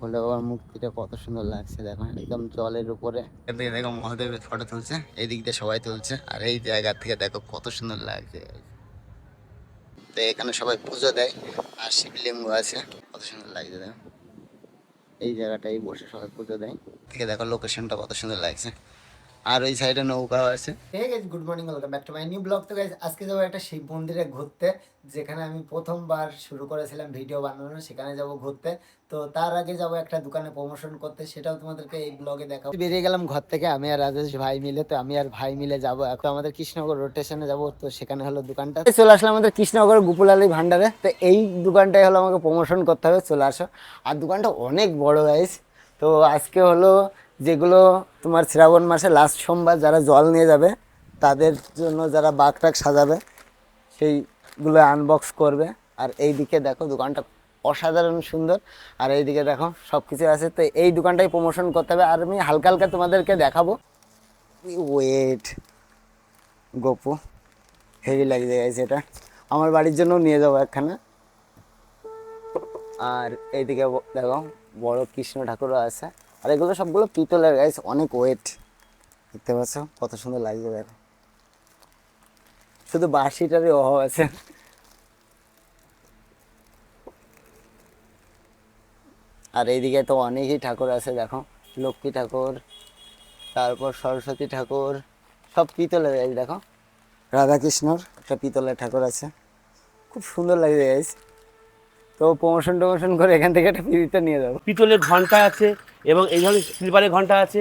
ভোলে বাবার মূর্তিটা কত সুন্দর লাগছে, দেখো একদম জলের উপরে। এখান থেকে দেখো মহাদেবের ফটো তুলছে, এই দিক দিয়ে সবাই তুলছে, আর এই জায়গা থেকে দেখো কত সুন্দর লাগছে। তো এখানে সবাই পুজো দেয়, আর শিবলিঙ্গ আছে, কত সুন্দর লাগছে দেখো। এই জায়গাটাই বসে সবাই পুজো দেয়, থেকে দেখো লোকেশনটা কত সুন্দর লাগছে। আর ওই সাইডে নৌকাও আছে। Hey guys, good morning, welcome back to my new blog. তো গাইস আজকে যাবো একটা শিব মন্দিরে ঘুরতে, যেখানে আমি প্রথমবার শুরু করেছিলাম ভিডিও বানানো, সেখানে যাব ঘুরতে। তো তার আগে যাব একটা দোকানে প্রমোশন করতে, সেটাও তোমাদেরকে এই ব্লগে দেখাবো। বেরিয়ে গেলাম ঘর থেকে আমি আর রাজেশ ভাই মিলে। তো আমি আর ভাই মিলে যাব এখন আমাদের কৃষ্ণনগর রোড স্টেশনে যাবো। তো সেখানে হলো দোকানটা, চলে আসলাম আমাদের কৃষ্ণনগর গোপুলালী ভান্ডারে। তো এই দোকানটাই হলো আমাকে প্রমোশন করতে হবে, চলে আসো। আর দোকানটা অনেক বড় গাইস। তো আজকে হলো যেগুলো তোমার শ্রাবণ মাসে লাস্ট সোমবার যারা জল নিয়ে যাবে তাদের জন্য, যারা বাঘ টাক সাজাবে সেইগুলো আনবক্স করবে। আর এই দিকে দেখো দোকানটা অসাধারণ সুন্দর, আর এইদিকে দেখো সব কিছু আছে। তো এই দোকানটাই প্রমোশন করতে হবে, আর আমি হালকা হালকা তোমাদেরকে দেখাবো। ওয়েট গোপু হেভি লাগছে গাইস, এটা আমার বাড়ির জন্য নিয়ে যাবো একখানা। আর এইদিকে দেখো বড় কৃষ্ণ ঠাকুরও আছে, আর এগুলো সবগুলো পিতলের গাইস, অনেক ওয়েট। দেখতে পাচ্ছ কত সুন্দর লাগছে দেখো, শুধু বাঁশিটারই অভাব আছে। আর এইদিকে তো অনেকই ঠাকুর আছে দেখো, লক্ষ্মী ঠাকুর, তারপর সরস্বতী ঠাকুর, সব পিতলের গাইস। দেখো রাধাকৃষ্ণর একটা পিতলের ঠাকুর আছে, খুব সুন্দর লাগছে গাইস। তো প্রমোশন করে এখান থেকে একটা ফ্রিতে নিয়ে যাবো। পিতলের ঘন্টা আছে এবং এই ধরনের সিলভারের ঘন্টা আছে।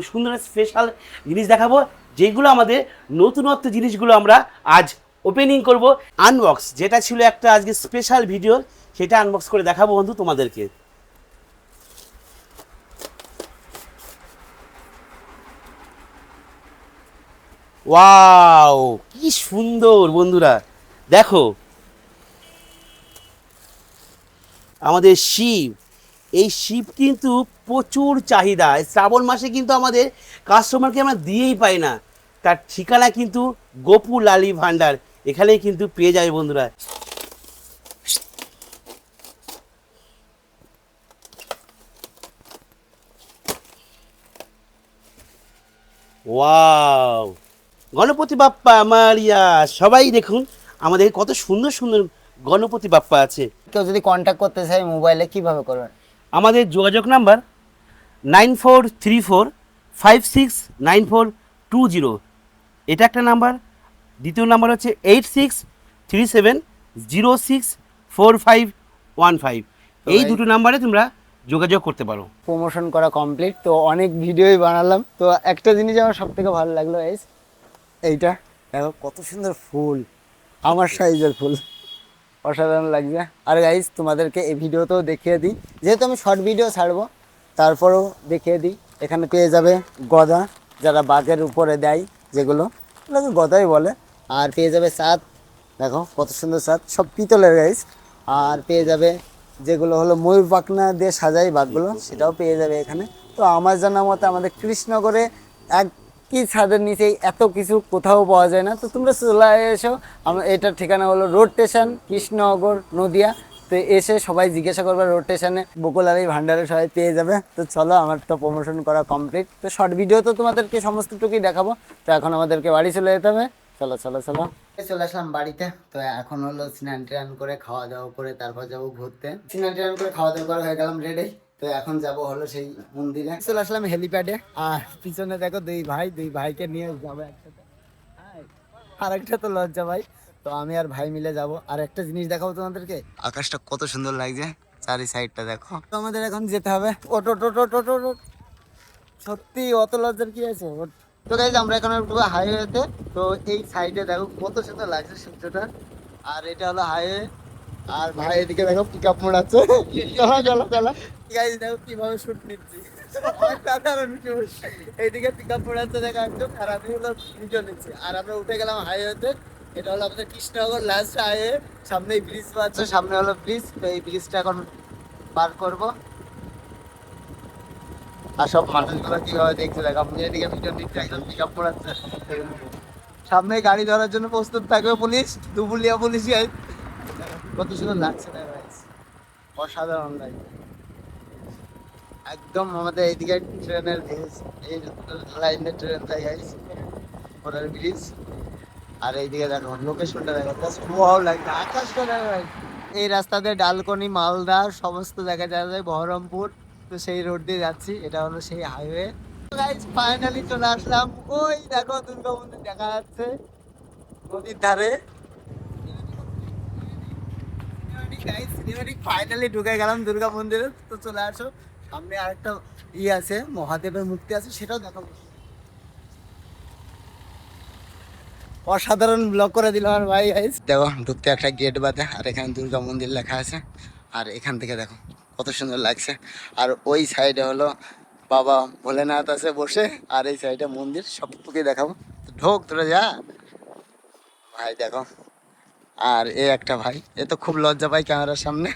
সুন্দর স্পেশাল জিনিস দেখাবো, যেগুলো আমাদের নতুনত্ব জিনিসগুলো আমরা আজ ওপেনিং করব। আনবক্স যেটা ছিল একটা আজকে স্পেশাল ভিডিও, সেটা আনবক্স করে দেখাবো বন্ধু তোমাদেরকে। ওয়াও, কি সুন্দর বন্ধুরা, দেখো আমাদের শিব। এই শিব কিন্তু প্রচুর চাহিদা, শ্রাবণ মাসে কিন্তু আমাদের কাস্টমারকে আমরা দিয়েই পাই না। তার ঠিকানা কিন্তু গোপুলালী ভান্ডার, এখানেই কিন্তু পেয়ে যাবে বন্ধুরা। ওয়াও, গণপতি বাপ্পা মারিয়া, সবাই দেখুন আমাদের কত সুন্দর সুন্দর গণপতি বাপ্পা আছে। কেউ যদি কন্ট্যাক্ট করতে চায় মোবাইলে কিভাবে করবেন? আমাদের যোগাযোগ নাম্বার 9434569420, এটা একটা নাম্বার। দ্বিতীয় নাম্বার হচ্ছে 8637064515। এই দুটো নাম্বারে তোমরা যোগাযোগ করতে পারো। প্রমোশন করা কমপ্লিট, তো অনেক ভিডিওই বানালাম। তো একটা জিনিস আমার সব থেকে ভালো লাগলো গাইস, এইটা দেখো কত সুন্দর ফুল, আমার সাইজের ফুল, অসাধারণ লাগছে। আর গাইস তোমাদেরকে এই ভিডিওতেও দেখিয়ে দিই, যেহেতু আমি শর্ট ভিডিও ছাড়বো তারপরেও দেখিয়ে দিই। এখানে পেয়ে যাবে গদা, যারা বাঘের উপরে দেয় যেগুলো, ওগুলোকে গদাই বলে। আর পেয়ে যাবে চাঁদ, দেখো কত সুন্দর চাঁদ, সব পিতলের গাইস। আর পেয়ে যাবে যেগুলো হলো ময়ূর পাখনা দিয়ে সাজাই বাঘগুলো, সেটাও পেয়ে যাবে এখানে। তো আমার জানা মতে আমাদের কৃষ্ণনগরে একই ছাদের নিচেই এত কিছু কোথাও পাওয়া যায় না। তো তোমরা চলে এসো, আমার এটার ঠিকানা হলো রোড স্টেশন কৃষ্ণনগর নদিয়া। তো এসে সবাই জিজ্ঞাসা করবে রোড স্টেশনে বকুলালী ভান্ডারে, সবাই পেয়ে যাবে। তো চলো, আমার তো প্রমোশন করা কমপ্লিট। তো শর্ট ভিডিও তো তোমাদেরকে সমস্তটুকুই দেখাবো। তো এখন আমাদেরকে বাড়ি চলে যেতে হবে, চলো চলো চলো। চলে আসলাম বাড়িতে। তো এখন হলো স্নান টান করে খাওয়া দাওয়া করে তারপর যাবো ঘুরতে। স্নান টান করে খাওয়া দাওয়া করে হয়ে গেলাম রেডি। তো এখন যাব হলো সেই মন্দিরে। চলে আসলাম হেলিপ্যাডে, আর পিছনে দেখো দুই ভাইকে নিয়ে যাবো একসাথে। আর একটা তো লজ্জা ভাই। তো আমি আর ভাই মিলে যাব। আর একটা জিনিস দেখাবো তোমাদেরকে, আকাশটা কত সুন্দর লাগছে, চারি সাইডটা দেখো। তো আমাদের এখন যেতে হবে, ওটো টোটো টোটো। সত্যি অত লজ্জার কি আছে। তো গাইজ আমরা এখন উঠবো হাইওয়েতে। তো এই সাইডে দেখো কত সুন্দর লাগছে সূর্যটা, আর এটা হলো হাইওয়ে। আর ভাই এদিকে দেখো পিক আপ মোড়াচ্ছে, চলো চলো চলো। গাইজ দেখো কিভাবে শুট নিচ্ছি, সাধারণ শুট। এইদিকে পিক আপ মোড়াচ্ছে দেখো একদম, আর আমি হলো ভিডিও নিচ্ছি। আর আমরা উঠে গেলাম হাইওয়েতে, এটা হলো আমাদের কৃষ্ণনগর লাস্ট হাইওয়ে। সামনে ব্রিজ পাচ্ছে, সামনে হলো ব্রিজ। তো এই ব্রিজটা এখন পার করবো। আর সব মানুষগুলো কিভাবে দেখছে দেখো, আপনি এদিকে ভিডিও দিচ্ছে, একদম পিক আপ করাচ্ছে। সামনে গাড়ি ধরার জন্য প্রস্তুত থাকবে পুলিশ, দুপুলিয়া পুলিশ। কত সুন্দর লাগছে না ভাই, অসাধারণ লাগছে। একদম আমাদের এইদিকে ট্রেনের ব্রিজ, এই লাইনের ট্রেন যায় গাইস, ওটার ব্রিজ। আর এইদিকে দেখো লোকেশনটা দেখো, জাস্ট ওয়াও লাগছে, আকাশটা দেখো guys। এই রাস্তাতে ডালকনি, মালদা সমস্ত জায়গায় যাওয়া যায়, বহরমপুর। তো সেই রোড দিয়ে যাচ্ছি, এটা হলো সেই হাইওয়ে। গাইস ফাইনালি চলে আসলাম, ওই দেখো দুর্গা মন্দির দেখা যাচ্ছে নদীর ধারে। ফাইনালি ঢুকে গেলাম দুর্গা মন্দিরে। তো চলে আসো, সামনে আরেকটা আছে, মহাদেবের মূর্তি আছে, সেটাও দেখাবো। অসাধারণ ব্লগ করে দিল আমার ভাই গাইস। দেখো ঢুকতে একটা গেট বাঁধে, আর এখানে দুর্গা মন্দির লেখা আছে। আর এখান থেকে দেখো কত সুন্দর লাগছে। আর ওই সাইডে হলো বাবা ভোলেনাথ আছে বসে, আর এই সাইডে মন্দির, সব তোকে দেখাবো। তো ঢোক তোরা যা ভাই, দেখো। আর এ একটা ভাই, এ তো খুব লজ্জা পাই ক্যামেরার সামনে।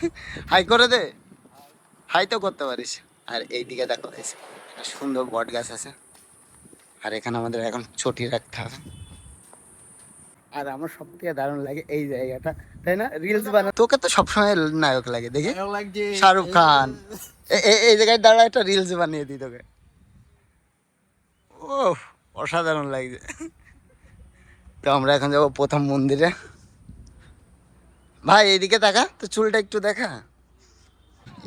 হাই করে দে, হাই তো করতে পারিস। আর এইদিকে দেখো একটা সুন্দর বট গাছ আছে। আর এখানে আমাদের এখন ছুটি রাখতে হবে। আর আমার সব থেকে দারুণ লাগে এই জায়গাটা, তাই না? রিলস বানা, তোকে তো সবসময় নায়ক লাগে দেখি, শাহরুখ খান। এই জায়গায় দাঁড়া, একটা রিলস বানিয়ে দিই তোকে। ও অসাধারণ লাগছে। তো আমরা এখন যাবো প্রথম মন্দিরে। ভাই এইদিকে দেখা, তো চুলটা একটু দেখা।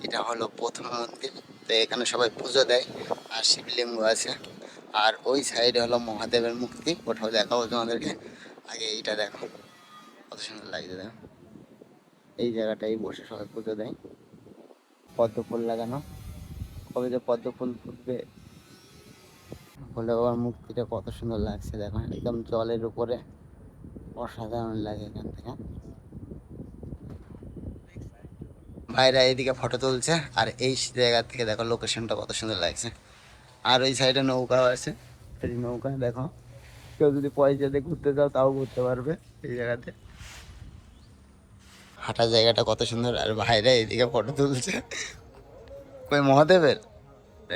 এটা হলো প্রথম মন্দির। তো এখানে সবাই পুজো দেয়, আর শিবলিঙ্গ আছে। আর ওই সাইডে হলো মহাদেবের মূর্তি, ওটাও দেখাবো তোমাদেরকে। আগে এইটা দেখো কত সুন্দর লাগছে, দেখো এই জায়গাটাই বসে সবাই পুজো দেয়। পদ্ম ফুল লাগানো, কবে যে পদ্ম ফুল ফুটবে। ভোলে বাবার মূর্তিটা কত সুন্দর লাগছে, দেখো একদম জলের উপরে, অসাধারণ লাগে এখান থেকে। ভাইরা এইদিকে ফটো তুলছে, আর এই জায়গা থেকে দেখো লোকেশনটা কত সুন্দর লাগছে। আর ওই সাইডে নৌকাও আছে, এই নৌকা দেখো, কেউ যদি পয়সা দিয়ে ঘুরতে যাও তাও ঘুরতে পারবে এই জায়গাতে। হাঁটার জায়গাটা কত সুন্দর। আর ভাইরা এইদিকে ফটো তুলছে, কই মহাদেবের,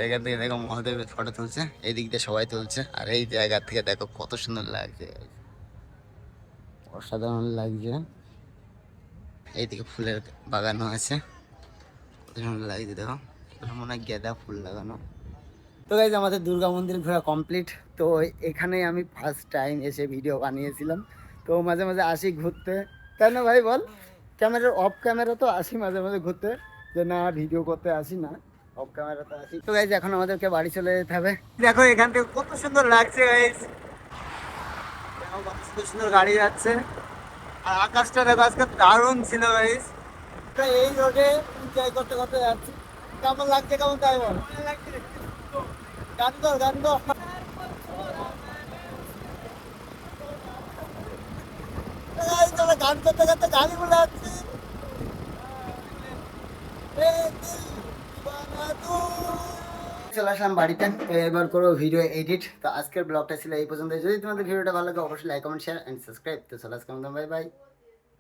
এখান থেকে দেখো মহাদেবের ফটো তুলছে, এই দিক দিয়ে সবাই তুলছে। আর এই জায়গা থেকে দেখো কত সুন্দর লাগছে, অসাধারণ লাগছে। এইদিকে ফুলের বাগানও আছে, কত সুন্দর লাগছে দেখো, মনে হয় গাঁদা ফুল লাগানো। তো গাইজ আমাদের দুর্গা মন্দির ঘোরা কমপ্লিট। তো এখানে আমি ফার্স্ট টাইম এসে ভিডিও বানিয়েছিলাম। তো মাঝে মাঝে আসি ঘুরতে, তাই না ভাই বল? ক্যামেরার অফ ক্যামেরা তো আসি মাঝে মাঝে ঘুরতে, যে না ভিডিও করতে আসি না, অফ ক্যামেরা তো আসি। তো গাইজ এখন আমাদেরকে বাড়ি চলে যেতে হবে। দেখো এখান থেকে কত সুন্দর লাগছে গাইজ, দেখো কত সুন্দর সুন্দর গাড়ি যাচ্ছে। আর আকাশটা দেখো আজকে দারুণ ছিল গাইজ। এই রোডে এনজয় করতে করতে যাচ্ছি। কেমন লাগছে, কেমন তাই বল? গান কর, গান কর। গান করতে করতে গাড়ি বলে যাচ্ছি। চলে আসলাম বাড়িতে, তো এবার করবো ভিডিও এডিট। তো আজকের ব্লগটা ছিল এই পর্যন্ত। যদি তোমাদের ভিডিওটা ভালো লাগে অবশ্যই like, comment, share and subscribe. তো চলে আসলাম, বাই বাই।